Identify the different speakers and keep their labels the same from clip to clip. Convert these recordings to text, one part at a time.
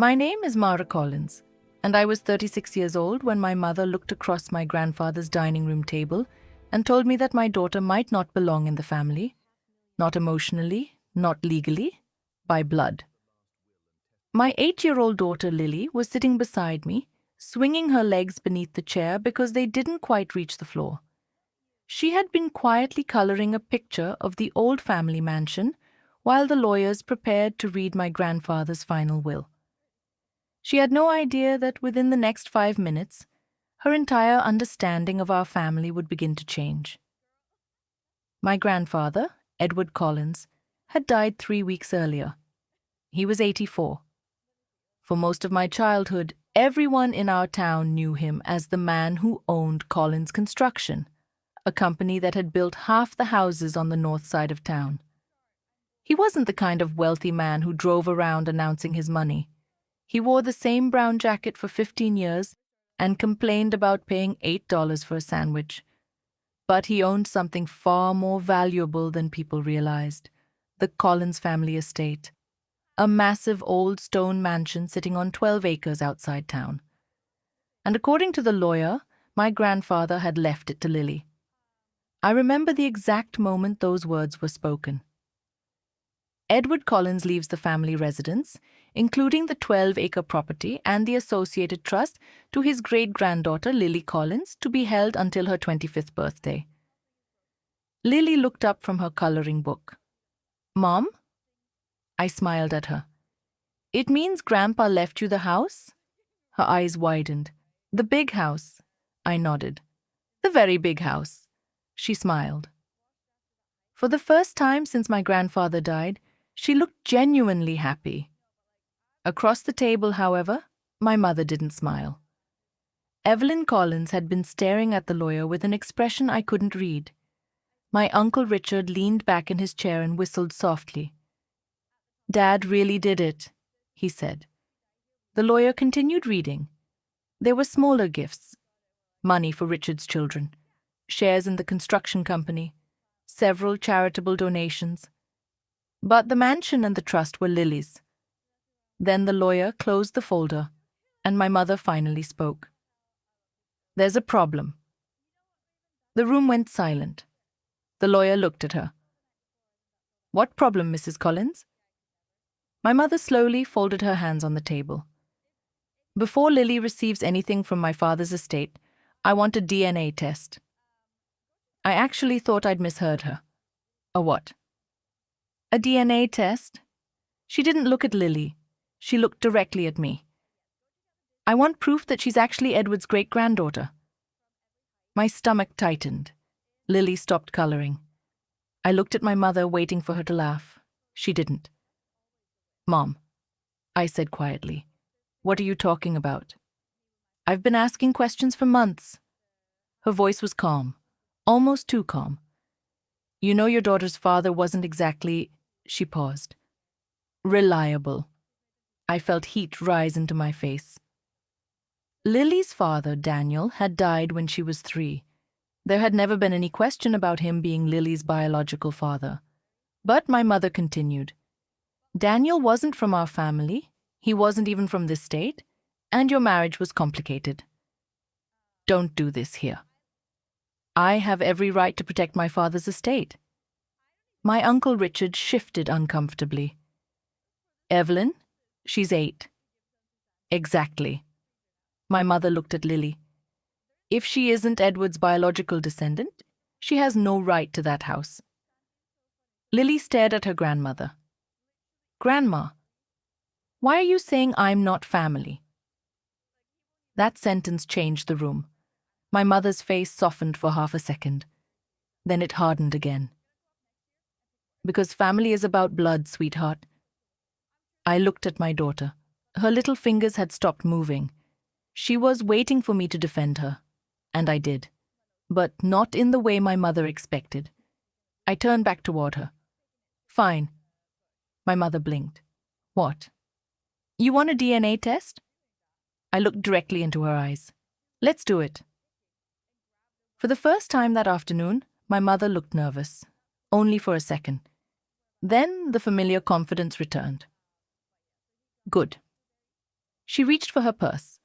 Speaker 1: My name is Mara Collins, and I was 36 years old when my mother looked across my grandfather's dining room table and told me that my daughter might not belong in the family, not emotionally, not legally, by blood. My 8-year-old daughter Lily was sitting beside me, swinging her legs beneath the chair because they didn't quite reach the floor. She had been quietly coloring a picture of the old family mansion while the lawyers prepared to read my grandfather's final will. She had no idea that within the next 5 minutes, her entire understanding of our family would begin to change. My grandfather, Edward Collins, had died 3 weeks earlier. He was 84. For most of my childhood, everyone in our town knew him as the man who owned Collins Construction, a company that had built half the houses on the north side of town. He wasn't the kind of wealthy man who drove around announcing his money. He wore the same brown jacket for 15 years and complained about paying $8 for a sandwich. But he owned something far more valuable than people realized: the Collins family estate, a massive old stone mansion sitting on 12 acres outside town. And according to the lawyer, my grandfather had left it to Lily. I remember the exact moment those words were spoken. Edward Collins leaves the family residence, including the 12-acre property and the associated trust, to his great-granddaughter Lily Collins to be held until her 25th birthday. Lily looked up from her coloring book. "Mom?" I smiled at her. "It means Grandpa left you the house?" Her eyes widened. "The big house," I nodded. "The very big house." She smiled. For the first time since my grandfather died, she looked genuinely happy. Across the table, however, my mother didn't smile. Evelyn Collins had been staring at the lawyer with an expression I couldn't read. My Uncle Richard leaned back in his chair and whistled softly. "Dad really did it," he said. The lawyer continued reading. There were smaller gifts: money for Richard's children, shares in the construction company, several charitable donations. But the mansion and the trust were Lily's. Then the lawyer closed the folder, and my mother finally spoke. "There's a problem." The room went silent. The lawyer looked at her. "What problem, Mrs. Collins?" My mother slowly folded her hands on the table. "Before Lily receives anything from my father's estate, I want a DNA test." I actually thought I'd misheard her. "A what?" "A DNA test." She didn't look at Lily. She looked directly at me. "I want proof that she's actually Edward's great-granddaughter." My stomach tightened. Lily stopped coloring. I looked at my mother, waiting for her to laugh. She didn't. "Mom," I said quietly, "what are you talking about?" "I've been asking questions for months." Her voice was calm, almost too calm. "You know your daughter's father wasn't exactly—" She paused. "Reliable." I felt heat rise into my face. Lily's father, Daniel, had died when she was 3. There had never been any question about him being Lily's biological father. But my mother continued. "Daniel wasn't from our family, he wasn't even from this state, and your marriage was complicated." "Don't do this here." "I have every right to protect my father's estate." My Uncle Richard shifted uncomfortably. "Evelyn, she's 8. "Exactly." My mother looked at Lily. "If she isn't Edward's biological descendant, she has no right to that house." Lily stared at her grandmother. "Grandma, why are you saying I'm not family?" That sentence changed the room. My mother's face softened for half a second. Then it hardened again. "Because family is about blood, sweetheart." I looked at my daughter. Her little fingers had stopped moving. She was waiting for me to defend her. And I did. But not in the way my mother expected. I turned back toward her. "Fine." My mother blinked. "What?" "You want a DNA test?" I looked directly into her eyes. "Let's do it." For the first time that afternoon, my mother looked nervous. Only for a second. Then the familiar confidence returned. "Good. She reached for her purse.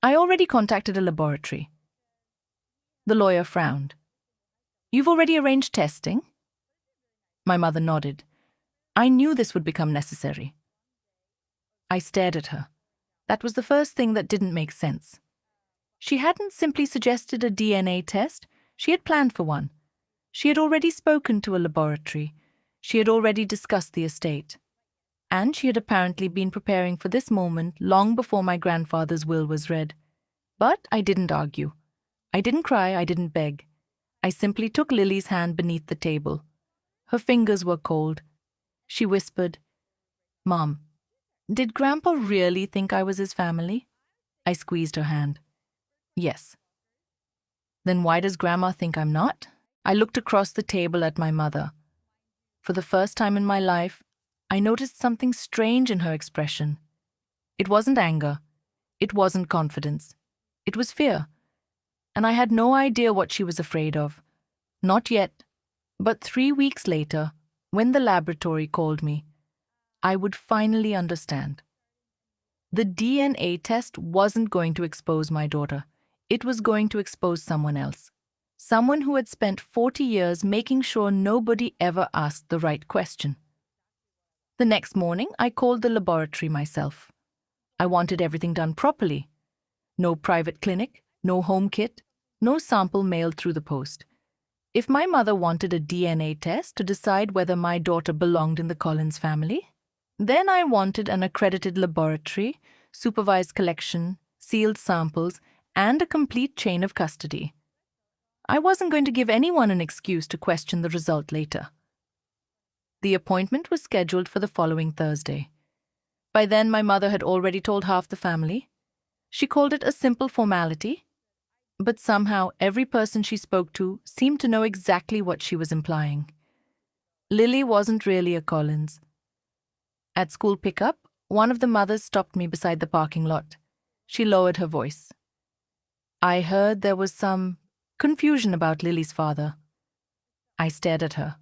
Speaker 1: I already contacted a laboratory. The lawyer frowned. You've already arranged testing? My mother nodded. I knew this would become necessary. I stared at her. That was the first thing that didn't make sense. She hadn't simply suggested a DNA test, she had planned for one. She had already spoken to a laboratory. She had already discussed the estate. And she had apparently been preparing for this moment long before my grandfather's will was read. But I didn't argue. I didn't cry, I didn't beg. I simply took Lily's hand beneath the table. Her fingers were cold. She whispered, Mom, did Grandpa really think I was his family? I squeezed her hand. Yes. Then why does Grandma think I'm not? I looked across the table at my mother. For the first time in my life, I noticed something strange in her expression. It wasn't anger. It wasn't confidence. It was fear. And I had no idea what she was afraid of. Not yet. But 3 weeks later, when the laboratory called me, I would finally understand. The DNA test wasn't going to expose my daughter. It was going to expose someone else. Someone who had spent 40 years making sure nobody ever asked the right question. The next morning, I called the laboratory myself. I wanted everything done properly. No private clinic, no home kit, no sample mailed through the post. If my mother wanted a DNA test to decide whether my daughter belonged in the Collins family, then I wanted an accredited laboratory, supervised collection, sealed samples, and a complete chain of custody. I wasn't going to give anyone an excuse to question the result later. The appointment was scheduled for the following Thursday. By then, my mother had already told half the family. She called it a simple formality, but somehow every person she spoke to seemed to know exactly what she was implying. Lily wasn't really a Collins. At school pickup, one of the mothers stopped me beside the parking lot. She lowered her voice. I heard there was some confusion about Lily's father. I stared at her.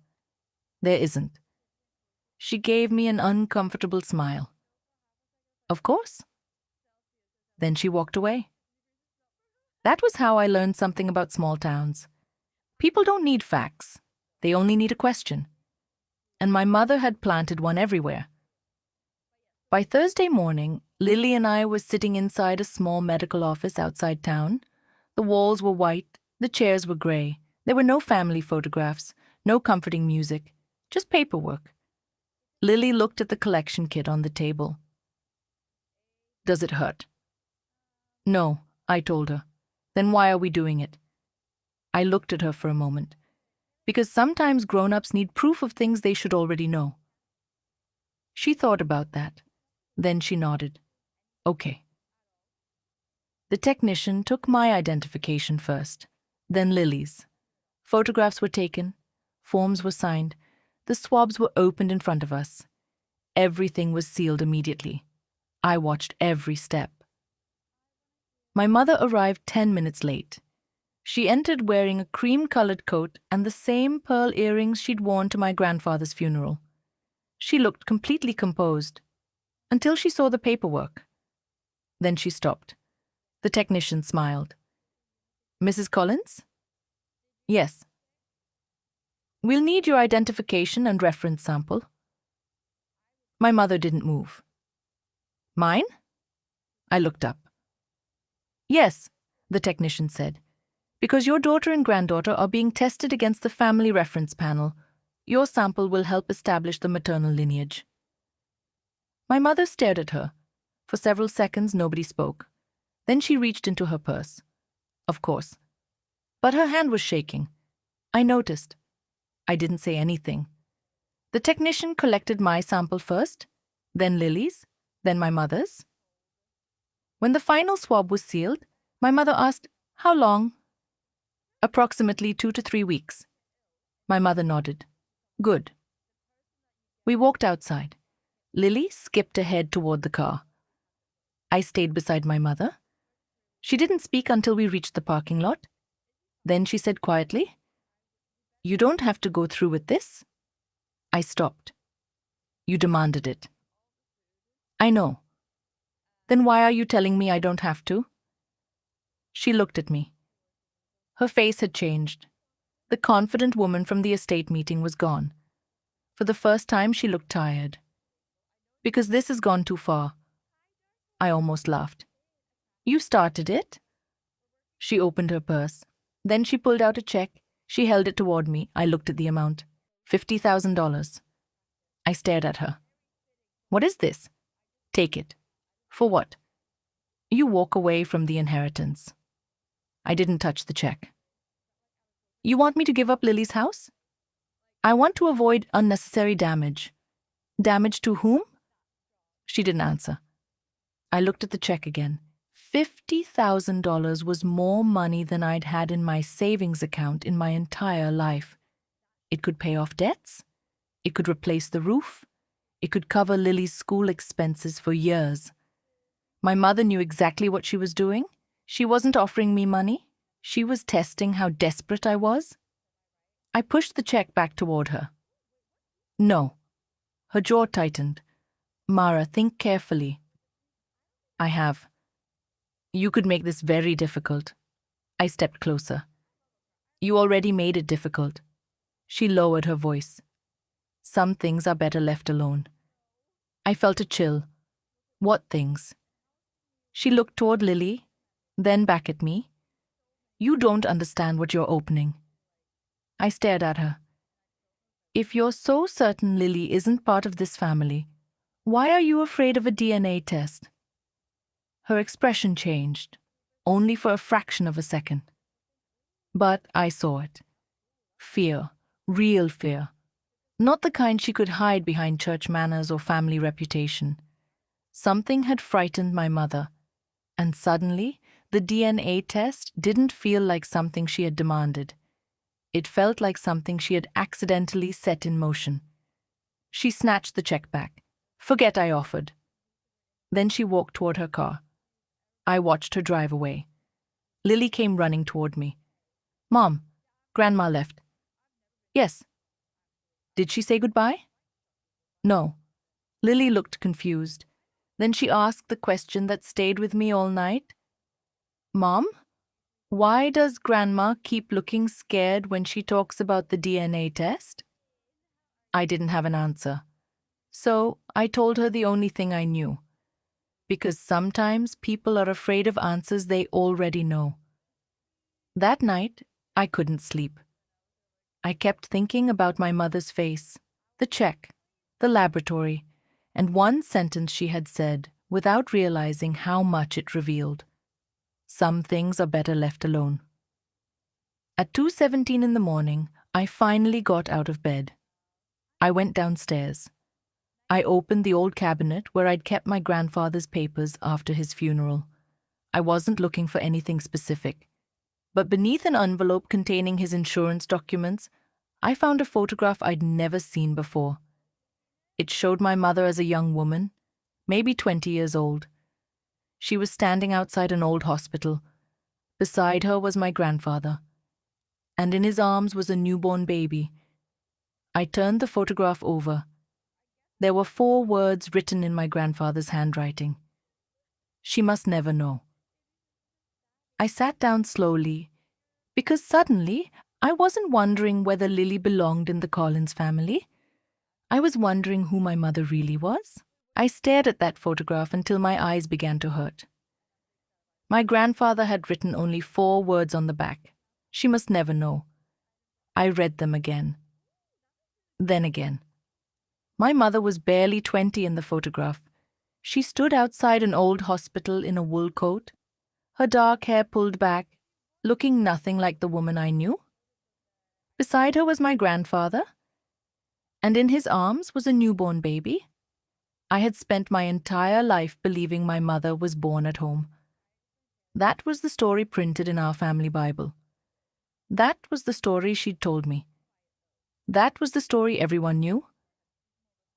Speaker 1: There isn't. She gave me an uncomfortable smile. Of course. Then she walked away. That was how I learned something about small towns. People don't need facts. They only need a question. And my mother had planted one everywhere. By Thursday morning, Lily and I were sitting inside a small medical office outside town. The walls were white, the chairs were gray. There were no family photographs, no comforting music, just paperwork. Lily looked at the collection kit on the table. Does it hurt? No, I told her. Then why are we doing it? I looked at her for a moment. Because sometimes grown-ups need proof of things they should already know. She thought about that. Then she nodded. Okay. The technician took my identification first, then Lily's. Photographs were taken, forms were signed, the swabs were opened in front of us. Everything was sealed immediately. I watched every step. My mother arrived 10 minutes late. She entered wearing a cream-colored coat and the same pearl earrings she'd worn to my grandfather's funeral. She looked completely composed, until she saw the paperwork. Then she stopped. The technician smiled. Mrs. Collins? Yes. We'll need your identification and reference sample. My mother didn't move. Mine? I looked up. Yes, the technician said, because your daughter and granddaughter are being tested against the family reference panel. Your sample will help establish the maternal lineage. My mother stared at her. For several seconds, nobody spoke. Then she reached into her purse. Of course. But her hand was shaking. I noticed. I didn't say anything. The technician collected my sample first, then Lily's, then my mother's. When the final swab was sealed, my mother asked, How long? Approximately 2 to 3 weeks. My mother nodded. Good. We walked outside. Lily skipped ahead toward the car. I stayed beside my mother. She didn't speak until we reached the parking lot. Then she said quietly, You don't have to go through with this. I stopped. You demanded it. I know. Then why are you telling me I don't have to? She looked at me. Her face had changed. The confident woman from the estate meeting was gone. For the first time, she looked tired. Because this has gone too far. I almost laughed. You started it? She opened her purse. Then she pulled out a check. She held it toward me. I looked at the amount. $50,000. I stared at her. What is this? Take it. For what? You walk away from the inheritance. I didn't touch the check. You want me to give up Lily's house? I want to avoid unnecessary damage. Damage to whom? She didn't answer. I looked at the check again. $50,000 was more money than I'd had in my savings account in my entire life. It could pay off debts. It could replace the roof. It could cover Lily's school expenses for years. My mother knew exactly what she was doing. She wasn't offering me money. She was testing how desperate I was. I pushed the check back toward her. No. Her jaw tightened. Mara, think carefully. I have. You could make this very difficult. I stepped closer. You already made it difficult. She lowered her voice. Some things are better left alone. I felt a chill. What things? She looked toward Lily, then back at me. You don't understand what you're opening. I stared at her. If you're so certain Lily isn't part of this family, why are you afraid of a DNA test? Her expression changed, only for a fraction of a second. But I saw it. Fear, real fear. Not the kind she could hide behind church manners or family reputation. Something had frightened my mother, and suddenly the DNA test didn't feel like something she had demanded. It felt like something she had accidentally set in motion. She snatched the check back. Forget I offered. Then she walked toward her car. I watched her drive away. Lily came running toward me. Mom, Grandma left. Yes. Did she say goodbye? No. Lily looked confused. Then she asked the question that stayed with me all night. Mom, why does Grandma keep looking scared when she talks about the DNA test? I didn't have an answer. So I told her the only thing I knew. Because sometimes people are afraid of answers they already know. That night, I couldn't sleep. I kept thinking about my mother's face, the check, the laboratory, and one sentence she had said without realizing how much it revealed. Some things are better left alone. At 2:17 in the morning, I finally got out of bed. I went downstairs. I opened the old cabinet where I'd kept my grandfather's papers after his funeral. I wasn't looking for anything specific. But beneath an envelope containing his insurance documents, I found a photograph I'd never seen before. It showed my mother as a young woman, maybe 20 years old. She was standing outside an old hospital. Beside her was my grandfather, and in his arms was a newborn baby. I turned the photograph over. There were 4 words written in my grandfather's handwriting. She must never know. I sat down slowly, because suddenly I wasn't wondering whether Lily belonged in the Collins family. I was wondering who my mother really was. I stared at that photograph until my eyes began to hurt. My grandfather had written only 4 words on the back. She must never know. I read them again. Then again. My mother was barely 20 in the photograph. She stood outside an old hospital in a wool coat, her dark hair pulled back, looking nothing like the woman I knew. Beside her was my grandfather, and in his arms was a newborn baby. I had spent my entire life believing my mother was born at home. That was the story printed in our family Bible. That was the story she'd told me. That was the story everyone knew.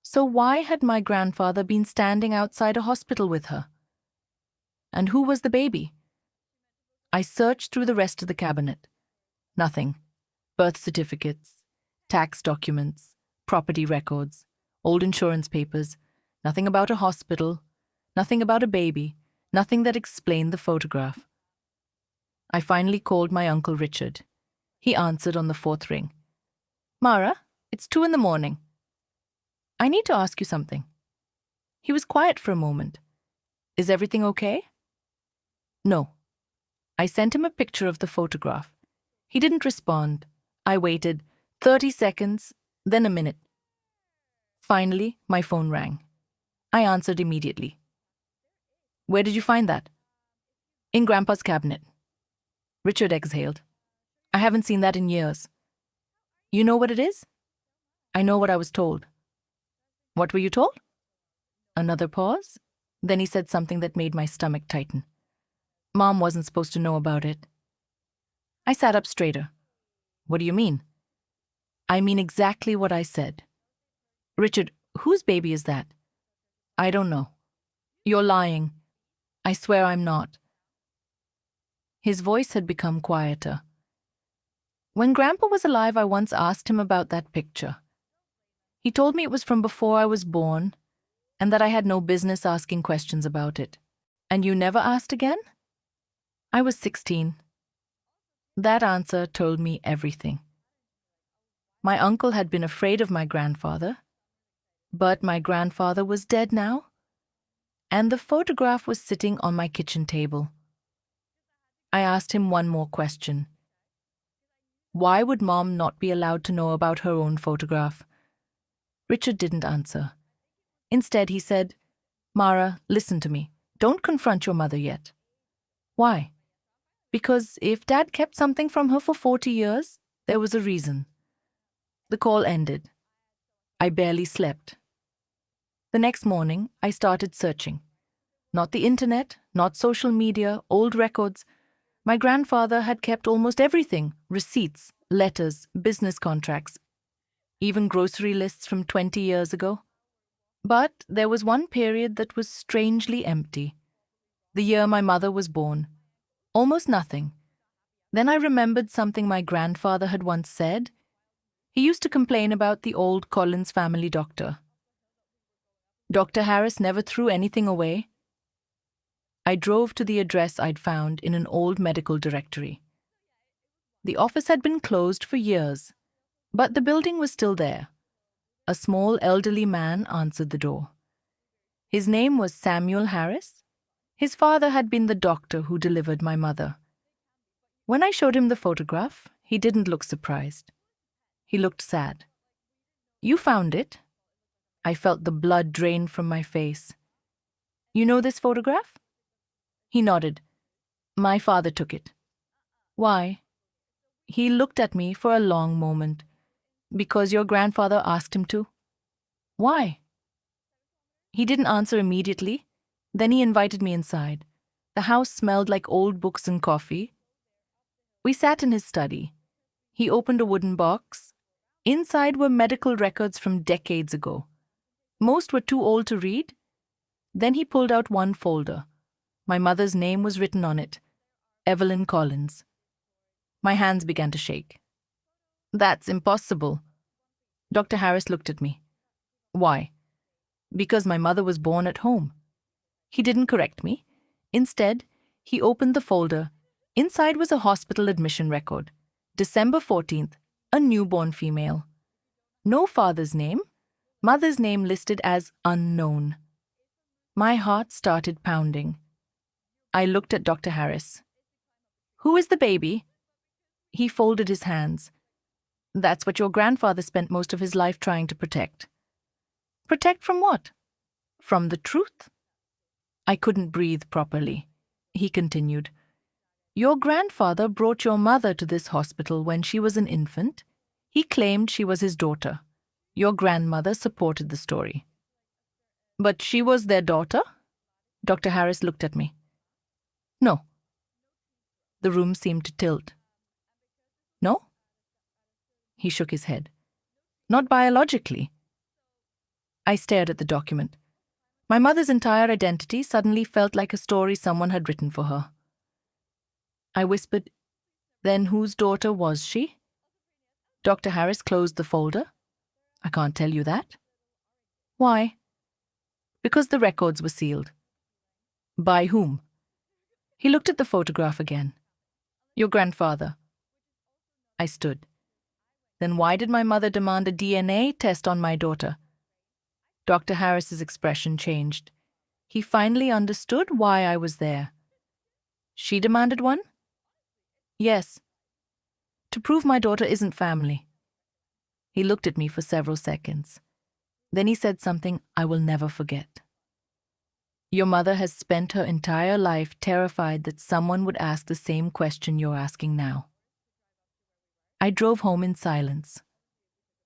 Speaker 1: So why had my grandfather been standing outside a hospital with her? And who was the baby? I searched through the rest of the cabinet. Nothing. Birth certificates, tax documents, property records, old insurance papers, nothing about a hospital, nothing about a baby, nothing that explained the photograph. I finally called my Uncle Richard. He answered on the fourth ring. Mara, it's 2 in the morning. I need to ask you something. He was quiet for a moment. Is everything okay? No. I sent him a picture of the photograph. He didn't respond. I waited 30 seconds, then a minute. Finally, my phone rang. I answered immediately. Where did you find that? In Grandpa's cabinet. Richard exhaled. I haven't seen that in years. You know what it is? I know what I was told. What were you told? Another pause. Then he said something that made my stomach tighten. Mom wasn't supposed to know about it. I sat up straighter. What do you mean? I mean exactly what I said. Richard, whose baby is that? I don't know. You're lying. I swear I'm not. His voice had become quieter. When Grandpa was alive, I once asked him about that picture. He told me it was from before I was born, and that I had no business asking questions about it. And you never asked again? I was 16. That answer told me everything. My uncle had been afraid of my grandfather, but my grandfather was dead now, and the photograph was sitting on my kitchen table. I asked him one more question. Why would Mom not be allowed to know about her own photograph? Richard didn't answer. Instead, he said, Mara, listen to me. Don't confront your mother yet. Why? Because if Dad kept something from her for 40 years, there was a reason. The call ended. I barely slept. The next morning, I started searching. Not the internet, not social media, old records. My grandfather had kept almost everything: receipts, letters, business contracts, even grocery lists from 20 years ago. But there was one period that was strangely empty. The year my mother was born. Almost nothing. Then I remembered something my grandfather had once said. He used to complain about the old Collins family doctor. Dr. Harris never threw anything away. I drove to the address I'd found in an old medical directory. The office had been closed for years, but the building was still there. A small elderly man answered the door. His name was Samuel Harris. His father had been the doctor who delivered my mother. When I showed him the photograph, he didn't look surprised. He looked sad. You found it? I felt the blood drain from my face. You know this photograph? He nodded. My father took it. Why? He looked at me for a long moment. Because your grandfather asked him to. Why? He didn't answer immediately. Then he invited me inside. The house smelled like old books and coffee. We sat in his study. He opened a wooden box. Inside were medical records from decades ago. Most were too old to read. Then he pulled out one folder. My mother's name was written on it. Evelyn Collins. My hands began to shake. That's impossible. Dr. Harris looked at me. Why? Because my mother was born at home. He didn't correct me. Instead, he opened the folder. Inside was a hospital admission record. December 14th, a newborn female. No father's name. Mother's name listed as unknown. My heart started pounding. I looked at Dr. Harris. Who is the baby? He folded his hands. That's what your grandfather spent most of his life trying to protect. Protect from what? From the truth? I couldn't breathe properly. He continued. Your grandfather brought your mother to this hospital when she was an infant. He claimed she was his daughter. Your grandmother supported the story. But she was their daughter? Dr. Harris looked at me. No. The room seemed to tilt. No? He shook his head. Not biologically. I stared at the document. My mother's entire identity suddenly felt like a story someone had written for her. I whispered, then whose daughter was she? Dr. Harris closed the folder. I can't tell you that. Why? Because the records were sealed. By whom? He looked at the photograph again. Your grandfather. I stood. Then why did my mother demand a DNA test on my daughter? Dr. Harris's expression changed. He finally understood why I was there. She demanded one? Yes. To prove my daughter isn't family. He looked at me for several seconds. Then he said something I will never forget. Your mother has spent her entire life terrified that someone would ask the same question you're asking now. I drove home in silence.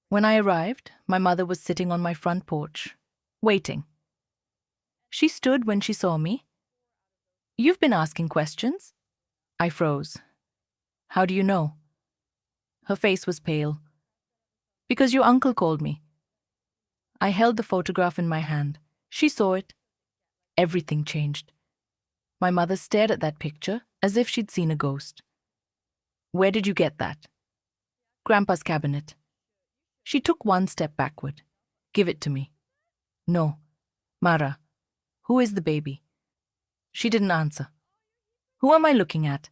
Speaker 1: When I arrived, my mother was sitting on my front porch, waiting. She stood when she saw me. You've been asking questions? I froze. How do you know? Her face was pale. Because your uncle called me. I held the photograph in my hand. She saw it. Everything changed. My mother stared at that picture as if she'd seen a ghost. Where did you get that? Grandpa's cabinet. She took one step backward. Give it to me. No. Mara, who is the baby? She didn't answer. Who am I looking at?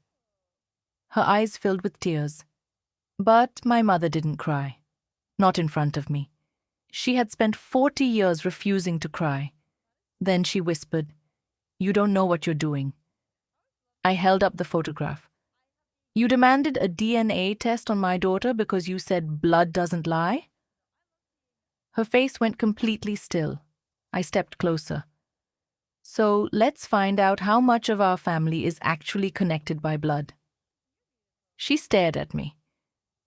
Speaker 1: Her eyes filled with tears. But my mother didn't cry. Not in front of me. She had spent 40 years refusing to cry. Then she whispered, You don't know what you're doing. I held up the photograph. You demanded a DNA test on my daughter because you said blood doesn't lie? Her face went completely still. I stepped closer. So let's find out how much of our family is actually connected by blood. She stared at me,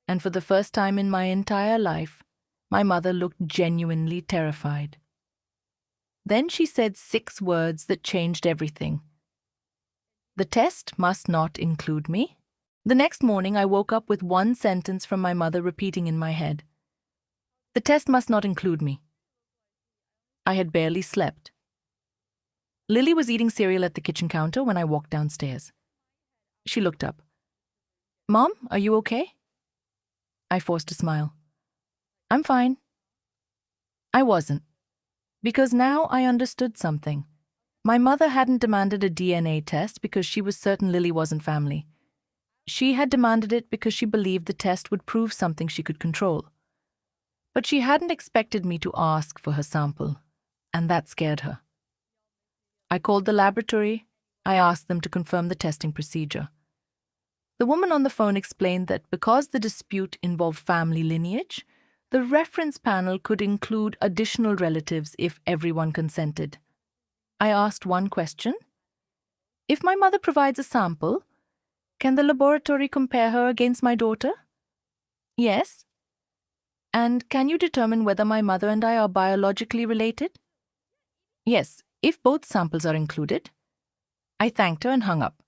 Speaker 1: and for the first time in my entire life, my mother looked genuinely terrified. Then she said 6 words that changed everything. The test must not include me. The next morning, I woke up with one sentence from my mother repeating in my head. The test must not include me. I had barely slept. Lily was eating cereal at the kitchen counter when I walked downstairs. She looked up. Mom, are you okay? I forced a smile. I'm fine. I wasn't. Because now I understood something. My mother hadn't demanded a DNA test because she was certain Lily wasn't family. She had demanded it because she believed the test would prove something she could control. But she hadn't expected me to ask for her sample, and that scared her. I called the laboratory. I asked them to confirm the testing procedure. The woman on the phone explained that because the dispute involved family lineage, the reference panel could include additional relatives if everyone consented. I asked one question. If my mother provides a sample, can the laboratory compare her against my daughter? Yes. And can you determine whether my mother and I are biologically related? Yes, if both samples are included. I thanked her and hung up.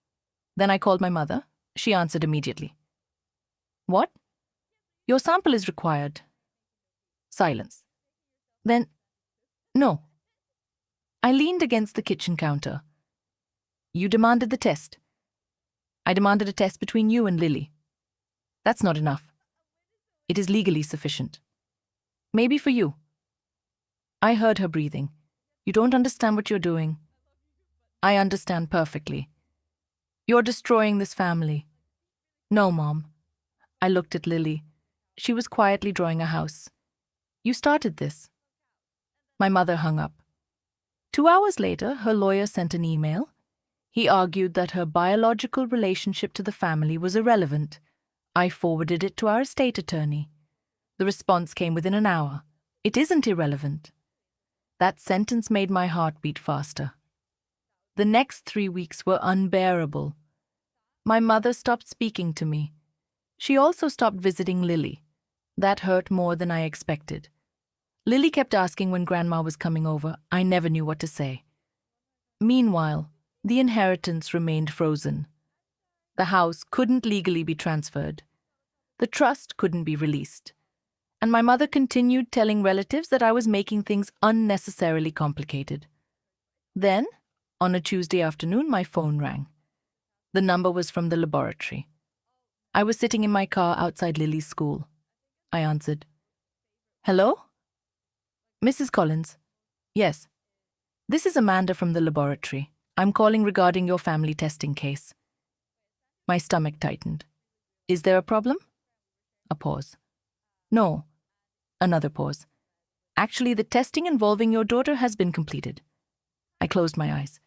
Speaker 1: Then I called my mother. She answered immediately. What? Your sample is required. Silence. Then, no. I leaned against the kitchen counter. You demanded the test. I demanded a test between you and Lily. That's not enough. It is legally sufficient. Maybe for you. I heard her breathing. You don't understand what you're doing. I understand perfectly. You're destroying this family. No, Mom. I looked at Lily. She was quietly drawing a house. You started this. My mother hung up. 2 hours later, her lawyer sent an email. He argued that her biological relationship to the family was irrelevant. I forwarded it to our estate attorney. The response came within an hour. It isn't irrelevant. That sentence made my heart beat faster. The next 3 weeks were unbearable. My mother stopped speaking to me. She also stopped visiting Lily. That hurt more than I expected. Lily kept asking when Grandma was coming over. I never knew what to say. Meanwhile, the inheritance remained frozen. The house couldn't legally be transferred. The trust couldn't be released. And my mother continued telling relatives that I was making things unnecessarily complicated. Then, on a Tuesday afternoon, my phone rang. The number was from the laboratory. I was sitting in my car outside Lily's school. I answered. Hello? Mrs. Collins. Yes. This is Amanda from the laboratory. I'm calling regarding your family testing case. My stomach tightened. Is there a problem? A pause. No. Another pause. Actually, the testing involving your daughter has been completed. I closed my eyes.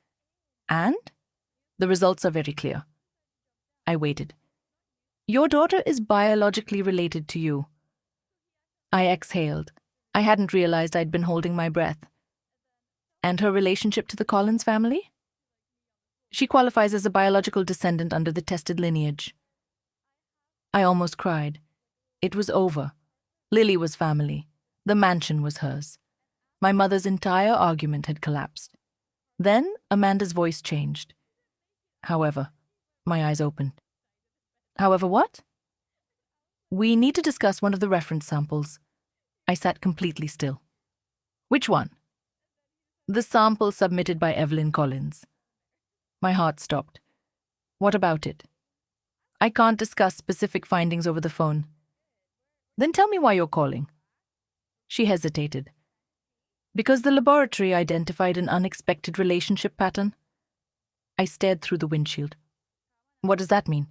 Speaker 1: And? The results are very clear. I waited. Your daughter is biologically related to you. I exhaled. I hadn't realized I'd been holding my breath. And her relationship to the Collins family? She qualifies as a biological descendant under the tested lineage. I almost cried. It was over. Lily was family. The mansion was hers. My mother's entire argument had collapsed. Then Amanda's voice changed. However, my eyes opened. However what? We need to discuss one of the reference samples. I sat completely still. Which one? The sample submitted by Evelyn Collins. My heart stopped. What about it? I can't discuss specific findings over the phone. Then tell me why you're calling. She hesitated. Because the laboratory identified an unexpected relationship pattern. I stared through the windshield. What does that mean?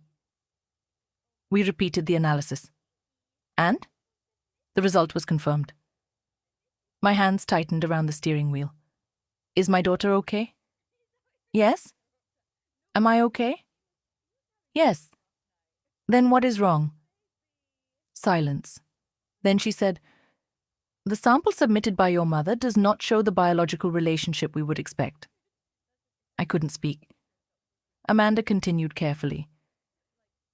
Speaker 1: We repeated the analysis. And? The result was confirmed. My hands tightened around the steering wheel. Is my daughter okay? Yes? Am I okay? Yes. Then what is wrong? Silence. Then she said, the sample submitted by your mother does not show the biological relationship we would expect. I couldn't speak. Amanda continued carefully.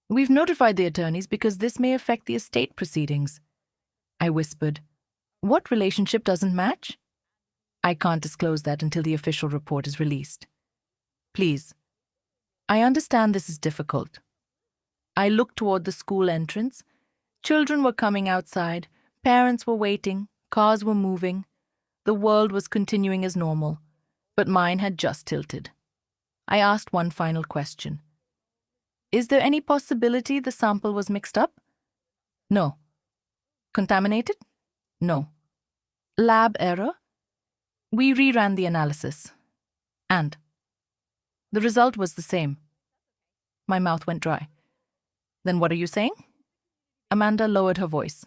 Speaker 1: We've notified the attorneys because this may affect the estate proceedings. I whispered, what relationship doesn't match? I can't disclose that until the official report is released. Please. I understand this is difficult. I looked toward the school entrance. Children were coming outside, parents were waiting, cars were moving. The world was continuing as normal, but mine had just tilted. I asked one final question. Is there any possibility the sample was mixed up? No. Contaminated? No. Lab error? We reran the analysis. And the result was the same. My mouth went dry. Then what are you saying? Amanda lowered her voice.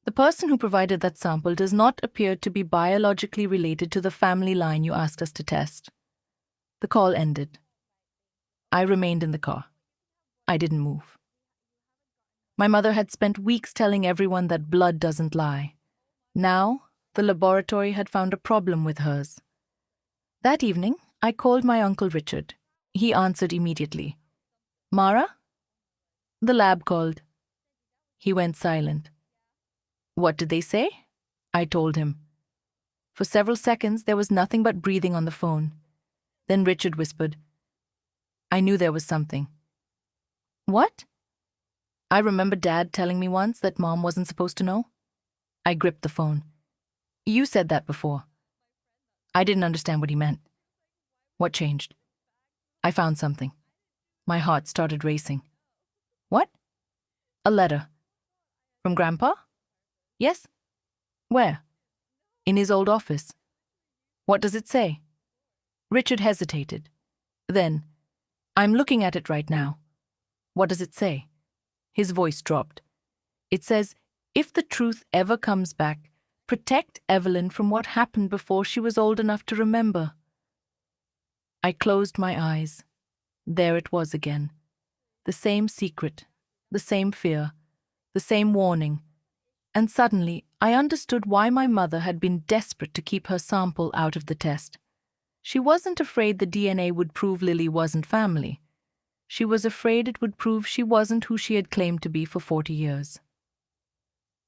Speaker 1: The person who provided that sample does not appear to be biologically related to the family line you asked us to test. The call ended. I remained in the car. I didn't move. My mother had spent weeks telling everyone that blood doesn't lie. Now, the laboratory had found a problem with hers. That evening, I called my Uncle Richard. He answered immediately. Mara? The lab called. He went silent. What did they say? I told him. For several seconds, there was nothing but breathing on the phone. Then Richard whispered, I knew there was something. What? I remember Dad telling me once that Mom wasn't supposed to know. I gripped the phone. You said that before. I didn't understand what he meant. What changed? I found something. My heart started racing. What? A letter. From Grandpa? Yes. Where? In his old office. What does it say? Richard hesitated. Then, I'm looking at it right now. What does it say? His voice dropped. It says, if the truth ever comes back, protect Evelyn from what happened before she was old enough to remember. I closed my eyes. There it was again. The same secret, the same fear, the same warning. And suddenly, I understood why my mother had been desperate to keep her sample out of the test. She wasn't afraid the DNA would prove Lily wasn't family. She was afraid it would prove she wasn't who she had claimed to be for 40 years.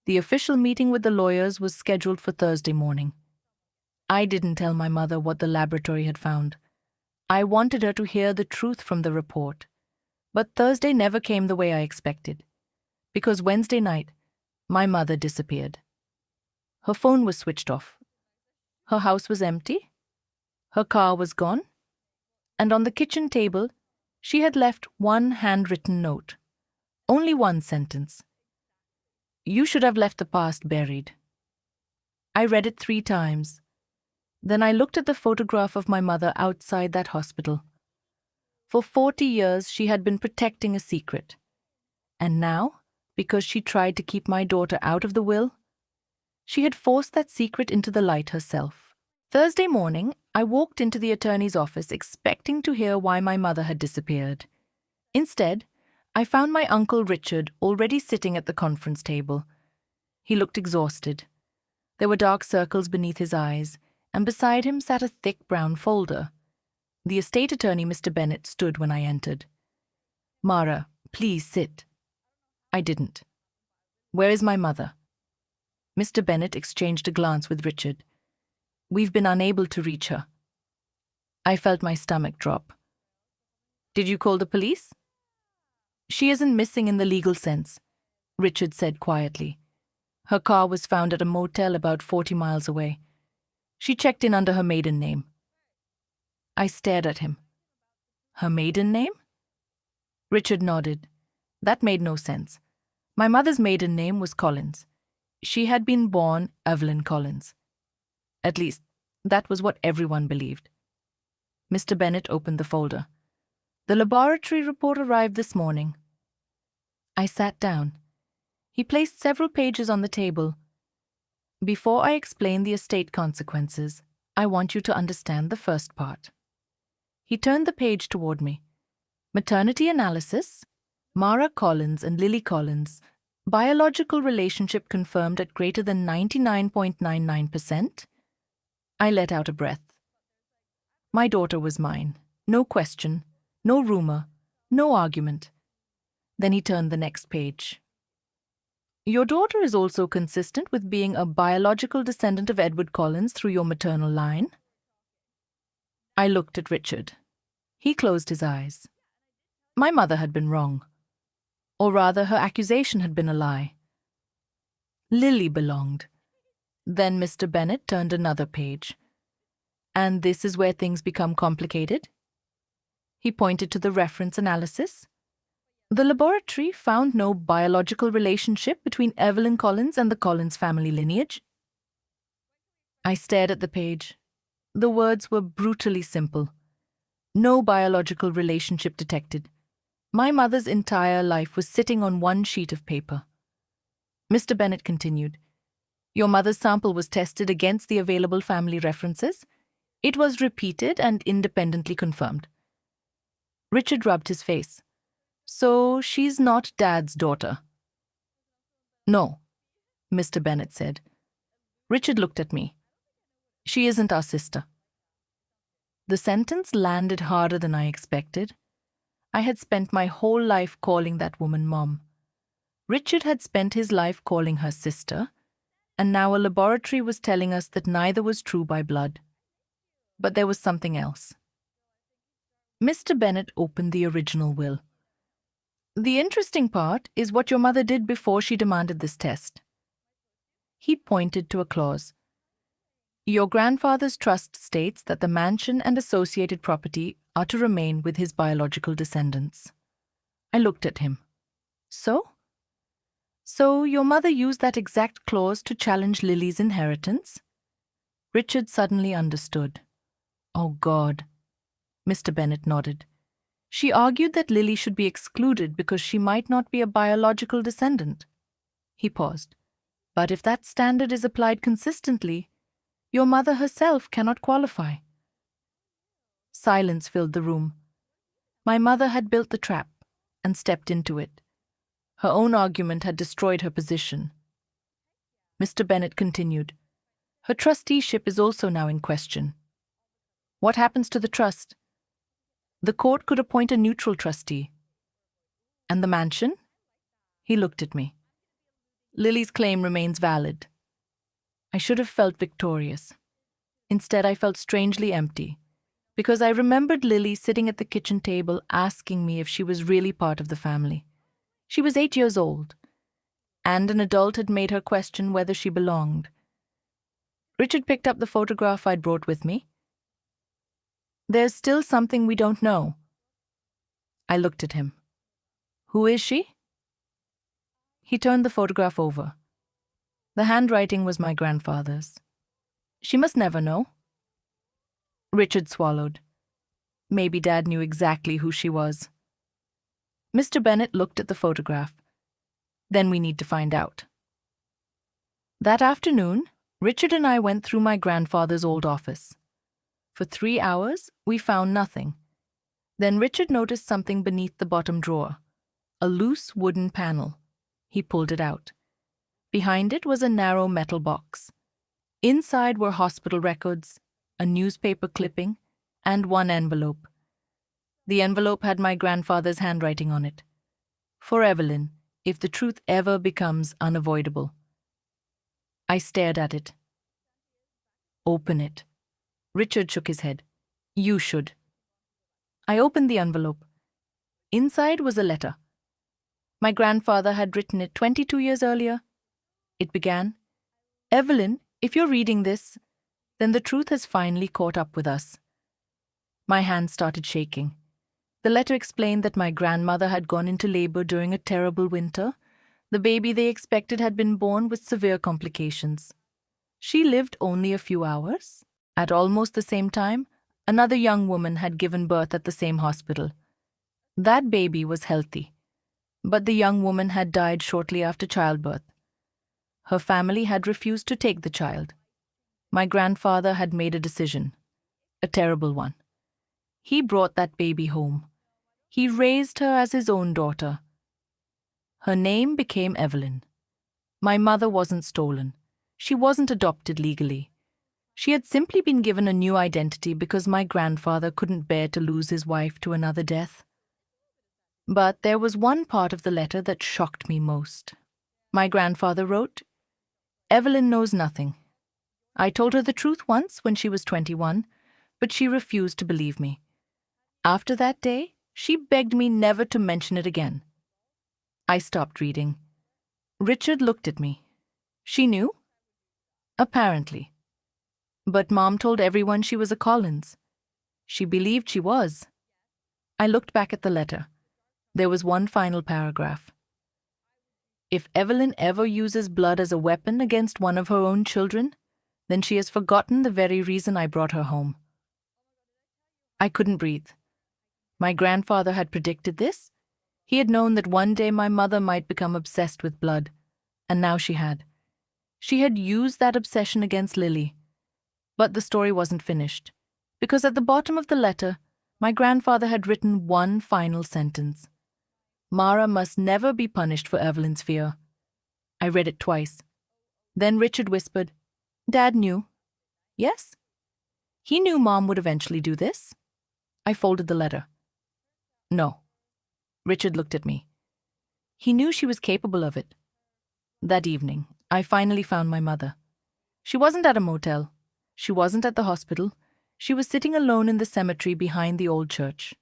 Speaker 1: The official meeting with the lawyers was scheduled for Thursday morning. I didn't tell my mother what the laboratory had found. I wanted her to hear the truth from the report. But Thursday never came the way I expected. Because Wednesday night, my mother disappeared. Her phone was switched off. Her house was empty. Her car was gone. And on the kitchen table, she had left one handwritten note. Only one sentence. You should have left the past buried. I read it 3 times. Then I looked at the photograph of my mother outside that hospital. For 40 years, she had been protecting a secret. And now, because she tried to keep my daughter out of the will, she had forced that secret into the light herself. Thursday morning, I walked into the attorney's office expecting to hear why my mother had disappeared. Instead, I found my uncle Richard already sitting at the conference table. He looked exhausted. There were dark circles beneath his eyes, and beside him sat a thick brown folder. The estate attorney, Mr. Bennett, stood when I entered. "Mara, please sit." I didn't. "Where is my mother?" Mr. Bennett exchanged a glance with Richard. "We've been unable to reach her." I felt my stomach drop. "Did you call the police?" "She isn't missing in the legal sense," Richard said quietly. "Her car was found at a motel about 40 miles away. She checked in under her maiden name." I stared at him. "Her maiden name?" Richard nodded. That made no sense. My mother's maiden name was Collins. She had been born Evelyn Collins. At least, that was what everyone believed. Mr. Bennett opened the folder. "The laboratory report arrived this morning." I sat down. He placed several pages on the table. "Before I explain the estate consequences, I want you to understand the first part." He turned the page toward me. "Maternity analysis, Mara Collins and Lily Collins, biological relationship confirmed at greater than 99.99%. I let out a breath. My daughter was mine. No question, no rumor, no argument. Then he turned the next page. "Your daughter is also consistent with being a biological descendant of Edward Collins through your maternal line." I looked at Richard. He closed his eyes. My mother had been wrong. Or rather, her accusation had been a lie. Lily belonged. Then Mr. Bennett turned another page. "And this is where things become complicated." He pointed to the reference analysis. "The laboratory found no biological relationship between Evelyn Collins and the Collins family lineage." I stared at the page. The words were brutally simple. No biological relationship detected. My mother's entire life was sitting on one sheet of paper. Mr. Bennett continued. "Your mother's sample was tested against the available family references. It was repeated and independently confirmed." Richard rubbed his face. "So she's not Dad's daughter?" "No," Mr. Bennett said. Richard looked at me. "She isn't our sister." The sentence landed harder than I expected. I had spent my whole life calling that woman Mom. Richard had spent his life calling her sister, and now a laboratory was telling us that neither was true by blood. But there was something else. Mr. Bennett opened the original will. "The interesting part is what your mother did before she demanded this test." He pointed to a clause. "Your grandfather's trust states that the mansion and associated property are to remain with his biological descendants." I looked at him. "So? So your mother used that exact clause to challenge Lily's inheritance?" Richard suddenly understood. "Oh God." Mr. Bennett nodded. "She argued that Lily should be excluded because she might not be a biological descendant." He paused. "But if that standard is applied consistently, your mother herself cannot qualify." Silence filled the room. My mother had built the trap and stepped into it. Her own argument had destroyed her position. Mr. Bennett continued. "Her trusteeship is also now in question. What happens to the trust? The court could appoint a neutral trustee. And the mansion?" He looked at me. "Lily's claim remains valid." I should have felt victorious. Instead, I felt strangely empty, because I remembered Lily sitting at the kitchen table asking me if she was really part of the family. She was 8 years old, and an adult had made her question whether she belonged. Richard picked up the photograph I'd brought with me. "There's still something we don't know." I looked at him. "Who is she?" He turned the photograph over. The handwriting was my grandfather's. "She must never know." Richard swallowed. Maybe Dad knew exactly who she was. Mr. Bennet looked at the photograph. Then we need to find out. That afternoon, Richard and I went through my grandfather's old office. For 3 hours, we found nothing. Then Richard noticed something beneath the bottom drawer, a loose wooden panel. He pulled it out. Behind it was a narrow metal box. Inside were hospital records, a newspaper clipping, and one envelope. The envelope had my grandfather's handwriting on it. For Evelyn, if the truth ever becomes unavoidable. I stared at it. Open it. Richard shook his head. You should. I opened the envelope. Inside was a letter. My grandfather had written it 22 years earlier. It began, Evelyn, if you're reading this, then the truth has finally caught up with us. My hands started shaking. The letter explained that my grandmother had gone into labor during a terrible winter. The baby they expected had been born with severe complications. She lived only a few hours. At almost the same time, another young woman had given birth at the same hospital. That baby was healthy, but the young woman had died shortly after childbirth. Her family had refused to take the child. My grandfather had made a decision, a terrible one. He brought that baby home. He raised her as his own daughter. Her name became Evelyn. My mother wasn't stolen. She wasn't adopted legally. She had simply been given a new identity because my grandfather couldn't bear to lose his wife to another death. But there was one part of the letter that shocked me most. My grandfather wrote, Evelyn knows nothing. I told her the truth once when she was 21, but she refused to believe me. After that day, she begged me never to mention it again. I stopped reading. Richard looked at me. She knew? Apparently. But Mom told everyone she was a Collins. She believed she was. I looked back at the letter. There was one final paragraph. If Evelyn ever uses blood as a weapon against one of her own children, then she has forgotten the very reason I brought her home. I couldn't breathe. My grandfather had predicted this. He had known that one day my mother might become obsessed with blood, and now she had. She had used that obsession against Lily. But the story wasn't finished, because at the bottom of the letter, my grandfather had written one final sentence. Mara must never be punished for Evelyn's fear. I read it twice. Then Richard whispered, Dad knew. Yes? He knew Mom would eventually do this. I folded the letter. No. Richard looked at me. He knew she was capable of it. That evening, I finally found my mother. She wasn't at a motel. She wasn't at the hospital. She was sitting alone in the cemetery behind the old church.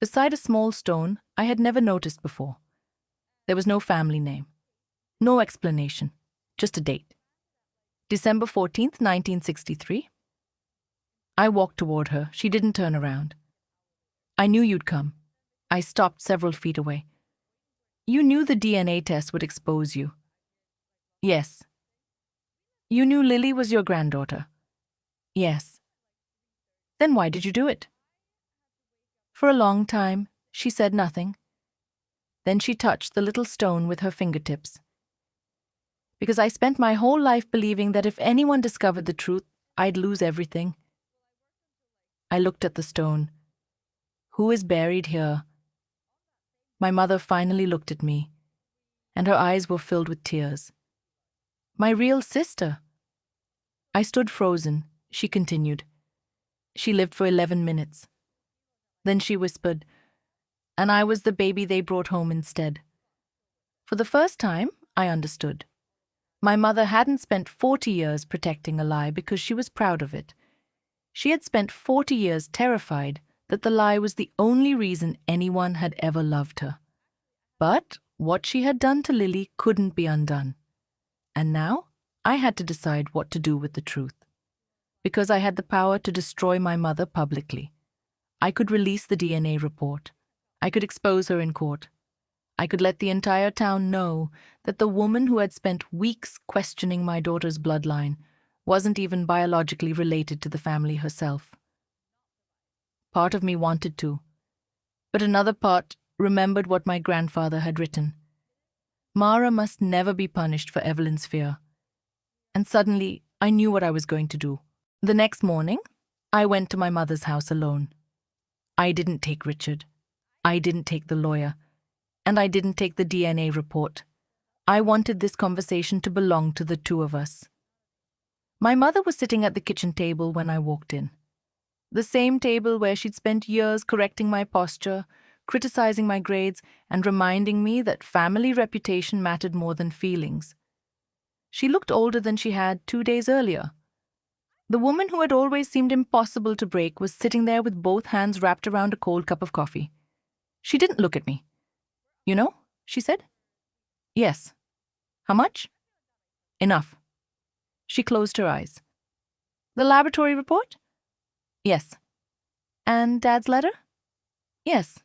Speaker 1: Beside a small stone I had never noticed before. There was no family name. No explanation. Just a date. December 14th, 1963. I walked toward her. She didn't turn around. I knew you'd come. I stopped several feet away. You knew the DNA test would expose you. Yes. You knew Lily was your granddaughter. Yes. Then why did you do it? For a long time, she said nothing. Then she touched the little stone with her fingertips. Because I spent my whole life believing that if anyone discovered the truth, I'd lose everything. I looked at the stone. Who is buried here? My mother finally looked at me, and her eyes were filled with tears. My real sister. I stood frozen. She continued. She lived for 11 minutes. Then she whispered, and I was the baby they brought home instead. For the first time, I understood. My mother hadn't spent 40 years protecting a lie because she was proud of it. She had spent 40 years terrified that the lie was the only reason anyone had ever loved her. But what she had done to Lily couldn't be undone. And now, I had to decide what to do with the truth. Because I had the power to destroy my mother publicly. I could release the DNA report. I could expose her in court. I could let the entire town know that the woman who had spent weeks questioning my daughter's bloodline wasn't even biologically related to the family herself. Part of me wanted to, but another part remembered what my grandfather had written. Mara must never be punished for Evelyn's fear. And suddenly, I knew what I was going to do. The next morning, I went to my mother's house alone. I didn't take Richard. I didn't take the lawyer. And I didn't take the DNA report. I wanted this conversation to belong to the two of us. My mother was sitting at the kitchen table when I walked in. The same table where she'd spent years correcting my posture, criticizing my grades, and reminding me that family reputation mattered more than feelings. She looked older than she had 2 days earlier. The woman who had always seemed impossible to break was sitting there with both hands wrapped around a cold cup of coffee. She didn't look at me. "You know," she said. "Yes." "How much?" "Enough." She closed her eyes. "The laboratory report?" "Yes." "And Dad's letter?" "Yes."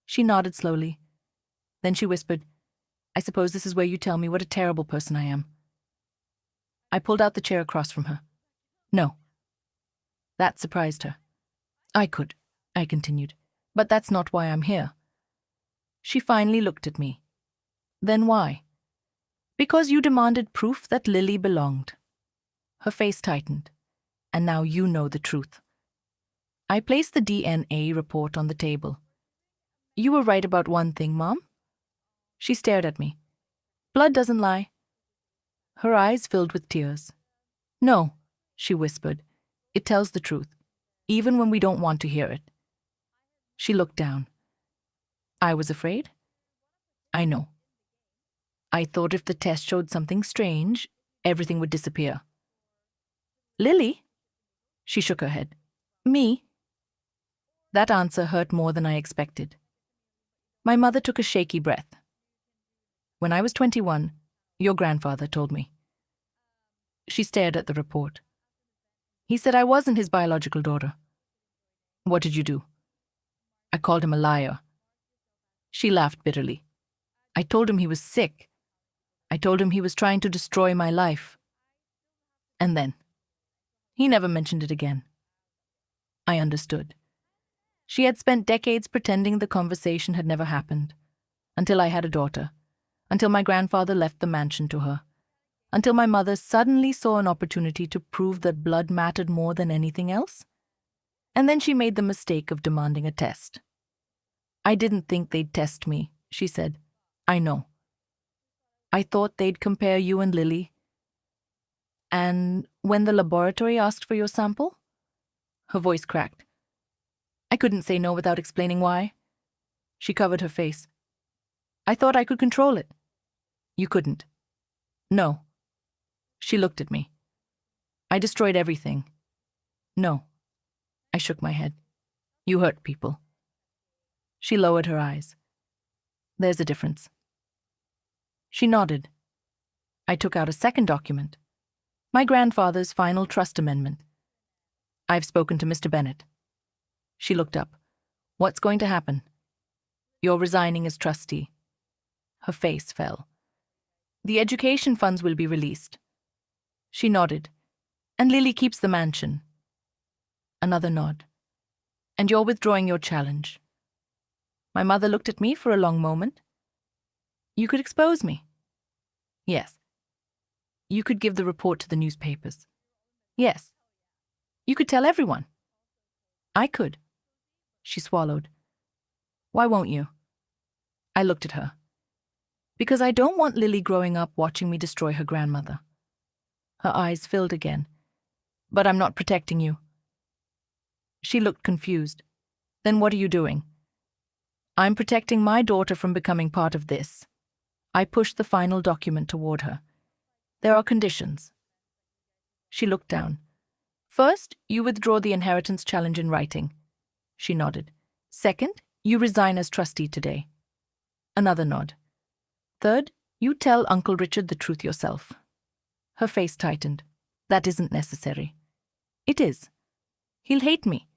Speaker 1: She nodded slowly. Then she whispered, "I suppose this is where you tell me what a terrible person I am." I pulled out the chair across from her. "No." That surprised her. "I could," I continued, "but that's not why I'm here." She finally looked at me. "Then why?" "Because you demanded proof that Lily belonged." Her face tightened. "And now you know the truth." I placed the DNA report on the table. "You were right about one thing, Mom." She stared at me. "Blood doesn't lie." Her eyes filled with tears. "No," she whispered. "It tells the truth, even when we don't want to hear it." She looked down. "I was afraid." "I know. I thought if the test showed something strange, everything would disappear." "Lily?" She shook her head. "Me?" That answer hurt more than I expected. My mother took a shaky breath. "When I was 21, your grandfather told me." She stared at the report. "He said I wasn't his biological daughter." "What did you do?" "I called him a liar." She laughed bitterly. "I told him he was sick. I told him he was trying to destroy my life." And then, he never mentioned it again. I understood. She had spent decades pretending the conversation had never happened. Until I had a daughter. Until my grandfather left the mansion to her. Until my mother suddenly saw an opportunity to prove that blood mattered more than anything else. And then she made the mistake of demanding a test. "I didn't think they'd test me," she said. "I know. I thought they'd compare you and Lily." "And when the laboratory asked for your sample?" Her voice cracked. I couldn't say no without explaining why. She covered her face. "I thought I could control it." "You couldn't." "No." She looked at me. "I destroyed everything." "No." I shook my head. "You hurt people." She lowered her eyes. "There's a difference." She nodded. I took out a second document. My grandfather's final trust amendment. "I've spoken to Mr. Bennett." She looked up. "What's going to happen?" "You're resigning as trustee." Her face fell. "The education funds will be released." She nodded. "And Lily keeps the mansion." Another nod. "And you're withdrawing your challenge." My mother looked at me for a long moment. "You could expose me." "Yes." "You could give the report to the newspapers." "Yes." "You could tell everyone." "I could." She swallowed. "Why won't you?" I looked at her. "Because I don't want Lily growing up watching me destroy her grandmother." Her eyes filled again. "But I'm not protecting you." She looked confused. "Then what are you doing?" "I'm protecting my daughter from becoming part of this." I pushed the final document toward her. "There are conditions." She looked down. "First, you withdraw the inheritance challenge in writing." She nodded. "Second, you resign as trustee today." Another nod. "Third, you tell Uncle Richard the truth yourself." Her face tightened. "That isn't necessary." "It is. He'll hate me."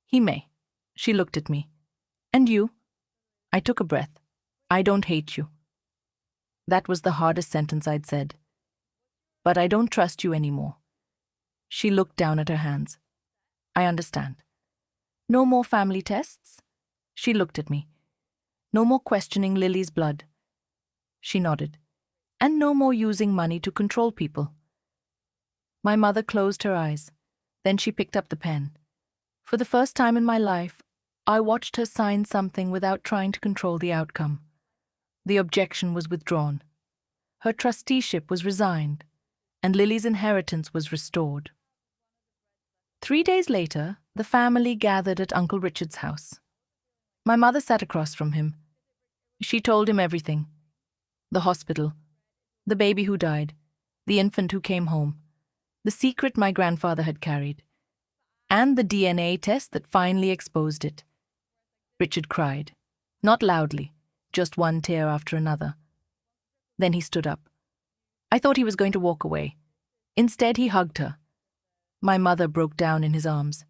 Speaker 1: "He may." She looked at me. "And you?" I took a breath. "I don't hate you." That was the hardest sentence I'd said. "But I don't trust you anymore." She looked down at her hands. "I understand." No more family tests? She looked at me. No more questioning Lily's blood. She nodded. And no more using money to control people. My mother closed her eyes. Then she picked up the pen. For the first time in my life, I watched her sign something without trying to control the outcome. The objection was withdrawn. Her trusteeship was resigned, and Lily's inheritance was restored. 3 days later, the family gathered at Uncle Richard's house. My mother sat across from him. She told him everything. The hospital, the baby who died, the infant who came home, the secret my grandfather had carried, and the DNA test that finally exposed it. Richard cried, not loudly, just one tear after another. Then he stood up. I thought he was going to walk away. Instead, he hugged her. My mother broke down in his arms.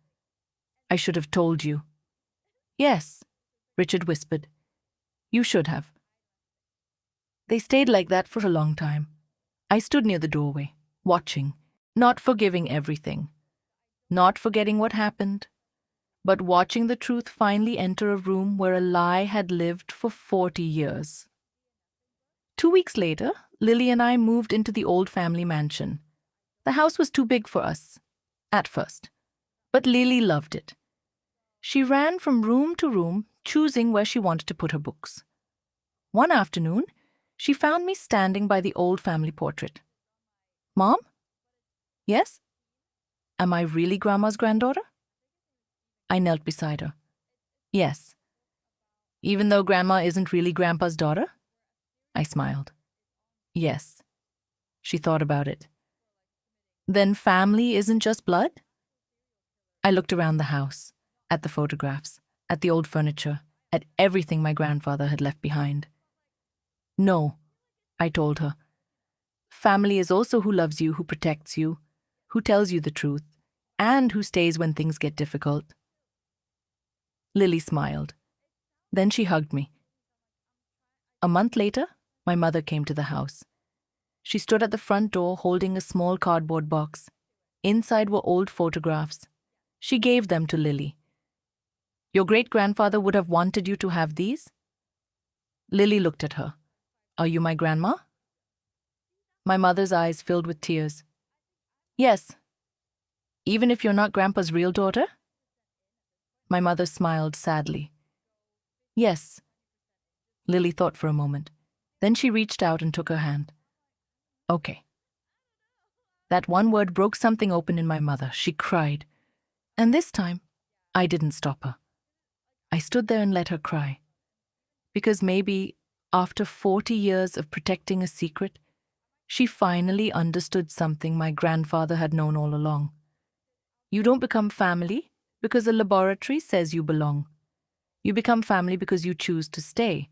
Speaker 1: I should have told you. Yes, Richard whispered. You should have. They stayed like that for a long time. I stood near the doorway, watching, not forgiving everything, not forgetting what happened, but watching the truth finally enter a room where a lie had lived for 40 years. 2 weeks later, Lily and I moved into the old family mansion. The house was too big for us, at first, but Lily loved it. She ran from room to room, choosing where she wanted to put her books. One afternoon, she found me standing by the old family portrait. Mom? Yes? Am I really Grandma's granddaughter? I knelt beside her. Yes. Even though Grandma isn't really Grandpa's daughter? I smiled. Yes. She thought about it. Then family isn't just blood? I looked around the house, at the photographs, at the old furniture, at everything my grandfather had left behind. No, I told her. Family is also who loves you, who protects you, who tells you the truth, and who stays when things get difficult. Lily smiled. Then she hugged me. A month later, my mother came to the house. She stood at the front door holding a small cardboard box. Inside were old photographs. She gave them to Lily. Your great-grandfather would have wanted you to have these? Lily looked at her. Are you my grandma? My mother's eyes filled with tears. Yes. Even if you're not Grandpa's real daughter? My mother smiled sadly. Yes. Lily thought for a moment. Then she reached out and took her hand. Okay. That one word broke something open in my mother. She cried. And this time, I didn't stop her. I stood there and let her cry. Because maybe, after 40 years of protecting a secret, she finally understood something my grandfather had known all along. You don't become family because a laboratory says you belong. You become family because you choose to stay.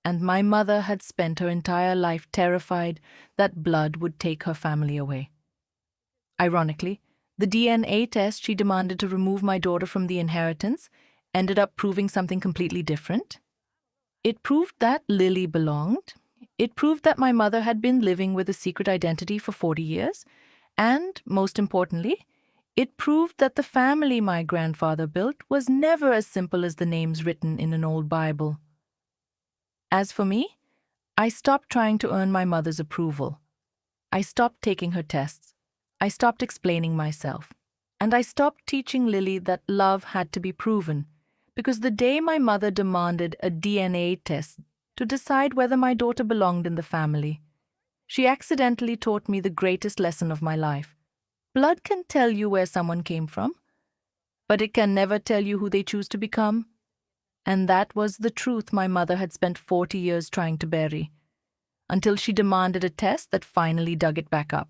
Speaker 1: And my mother had spent her entire life terrified that blood would take her family away. Ironically, the DNA test she demanded to remove my daughter from the inheritance ended up proving something completely different. It proved that Lily belonged. It proved that my mother had been living with a secret identity for 40 years. And, most importantly, it proved that the family my grandfather built was never as simple as the names written in an old Bible. As for me, I stopped trying to earn my mother's approval. I stopped taking her tests. I stopped explaining myself. And I stopped teaching Lily that love had to be proven, because the day my mother demanded a DNA test to decide whether my daughter belonged in the family, she accidentally taught me the greatest lesson of my life. Blood can tell you where someone came from, but it can never tell you who they choose to become. And that was the truth my mother had spent 40 years trying to bury, until she demanded a test that finally dug it back up.